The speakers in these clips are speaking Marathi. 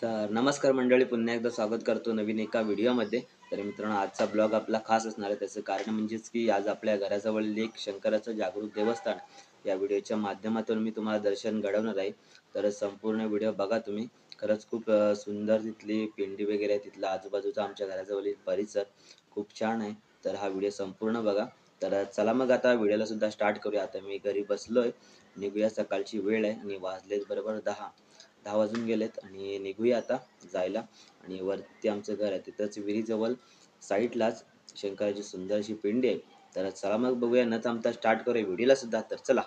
तर नमस्कार मंडळी, पुन्हा एकदा स्वागत करतो नवीन एका व्हिडिओमध्ये. तर मित्रांनो, आजचा ब्लॉग आपला खास असणार आहे. त्याचं कारण म्हणजेच की आज आपल्या घराजवळील एक शंकराचं जागृत देवस्थान या व्हिडिओच्या माध्यमातून मी तुम्हाला दर्शन घडवणार आहे. तर संपूर्ण व्हिडिओ बघा तुम्ही. खरंच खूप सुंदर तिथली पिंडी वगैरे आहे, तिथला आजूबाजूचा आमच्या घराजवळील परिसर खूप छान आहे. तर हा व्हिडिओ संपूर्ण बघा. तर चला मग आता व्हिडिओला सुद्धा स्टार्ट करूया. आता मी घरी बसलोय, निघूया. सकाळची वेळ आहे आणि वाजलेत बरोबर 10 वाजून गेलेत आणि निघूया आता जायला. आणि वरती आमचं घर आहे, तिथंच विहिरीजवळ साईडलाच शंकराची सुंदर अशी पिंडी आहे. तर चला मग बघूया, न थांबता स्टार्ट करूया व्हिडिओला सुद्धा. तर चला.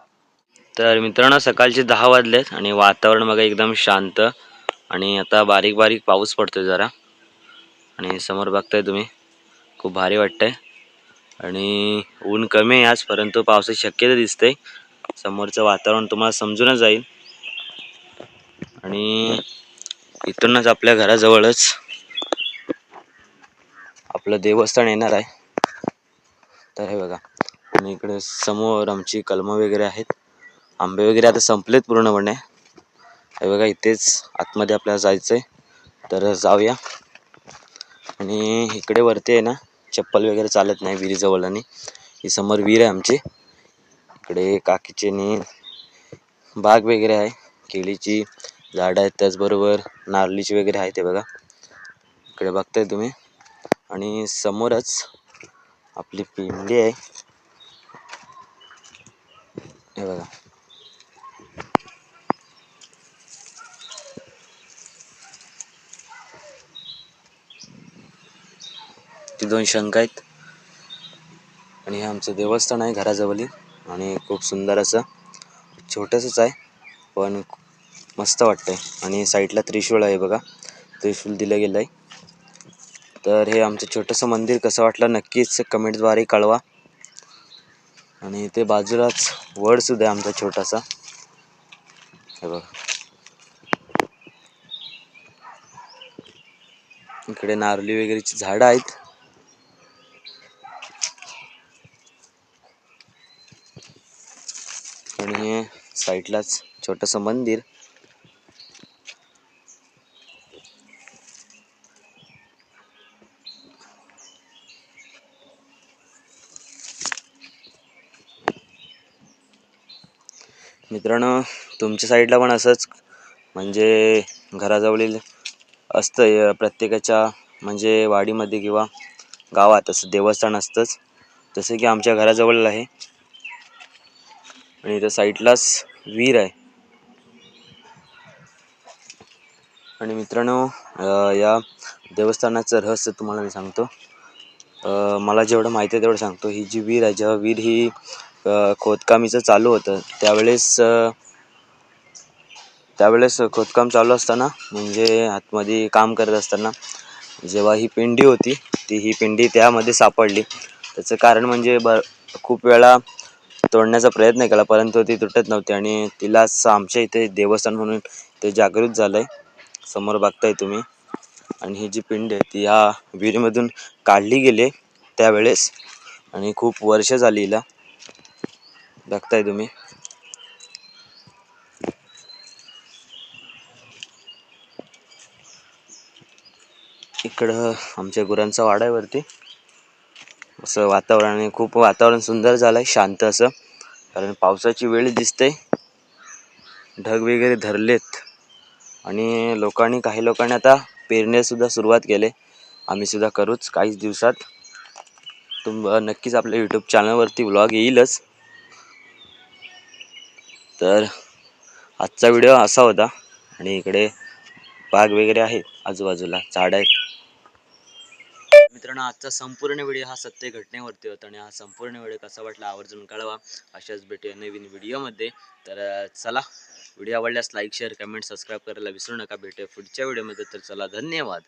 तर मित्रांनो, सकाळचे 10 वाजलेत आणि वातावरण बघा एकदम शांत आणि आता बारीक बारीक पाऊस पडतोय जरा. आणि समोर बघताय तुम्ही, खूप भारी वाटतंय आणि ऊन कमी आहे आज, परंतु पावसाची शक्यता दिसते. समोरचं वातावरण तुम्हाला समजूनच जाईल. आणि इथूनच आपल्या घराजवळच आपलं देवस्थान येणार आहे. तर हे बघा, आणि इकडे समोर आमची कलमं वगैरे आहेत. आंबे वगैरे आता संपलेत पूर्णपणे. हे बघा, इथेच आतमध्ये आपल्याला जायचंय, तर जाऊया. आणि इकडे वरती आहे ना, चप्पल वगैरे चालत नाही विहिरीजवळ. आणि ही समोर विहीर आहे आमची. इकडे काकीचेनी बाग वगैरे आहे, केळीची झाडं आहेत, त्याचबरोबर नारळीची वगैरे आहेत. ते बघा, इकडे बघताय तुम्ही. आणि समोरच आपली पिंडी आहे, हे बघा. ती 2 शंख आहेत आणि हे आमचं देवस्थान आहे घराजवळी. आणि खूप सुंदर असं, छोटंसंच आहे पण मस्त वाटतंय. आणि साईडला त्रिशूळ आहे बघा, त्रिशूळ दिलं गेलं आहे. तर हे आमचं छोटंसं मंदिर कसं वाटलं नक्कीच कमेंटद्वारे कळवा. आणि ते बाजूलाच वड सुद्धा आहे आमचा छोटासा, हे बघा. इकडे नारळी वगैरेची झाडं आहेत. आणि हे साईडलाच छोटंसं मंदिर. मित्रांनो, तुमच्या साईडला पण असंच म्हणजे घराजवळील असतं प्रत्येकाच्या, म्हणजे वाडीमध्ये किंवा गावात असं देवस्थान असतंच, जसं की आमच्या घराजवळ आहे. आणि इथं साईडलाच विहीर आहे. आणि मित्रांनो, या देवस्थानाचं रहस्य तुम्हाला मी सांगतो. मला जेवढं माहिती आहे तेवढं सांगतो. ही जी विहीर आहे, जेव्हा विहीर ही खोदकामीचं चालू होतं त्यावेळेस खोदकाम चालू असताना, म्हणजे आतमध्ये काम करत असताना जेव्हा ही पिंडी होती, ही पिंडी त्यामध्ये सापडली. त्याचं कारण म्हणजे खूप वेळा तोडण्याचा प्रयत्न केला, परंतु ती तुटत नव्हती. आणि तिलाच आमच्या इथे देवस्थान म्हणून ते जागृत झालं आहे, समोर बघताय तुम्ही. आणि ही जी पिंड आहे ती ह्या विहिरीमधून काढली गेली त्यावेळेस, आणि खूप वर्ष झाली हिला, बघताय तुम्ही. इकडं आमच्या गुरांचा वाडा आहे वरती. असं वातावरण, खूप वातावरण सुंदर झालं आहे, शांत असं. कारण पावसाची वेळ दिसते, ढग वगैरे धरलेत. आणि काही लोकांनी आता पेरण्यासुद्धा सुरुवात केली. आम्ही सुद्धा करूच काहीच दिवसात. नक्कीच आपल्या यूट्यूब चॅनलवरती व्लॉग येईलच. तर आजचा व्हिडिओ असा होता. आणि इकडे बाग वगैरे आहेत, आजूबाजूला झाड आहेत. मित्रांनो, आजचा संपूर्ण व्हिडिओ हा सत्य घटनेवरती होता. आणि हा संपूर्ण व्हिडिओ कसा वाटला आवर्जून कळवा. अशाच भेटूया नवीन व्हिडिओमध्ये. तर चला, व्हिडिओ आवडल्यास लाईक, शेअर, कमेंट, सबस्क्राईब करायला विसरू नका. भेटूया पुढच्या व्हिडिओमध्ये. तर चला, धन्यवाद.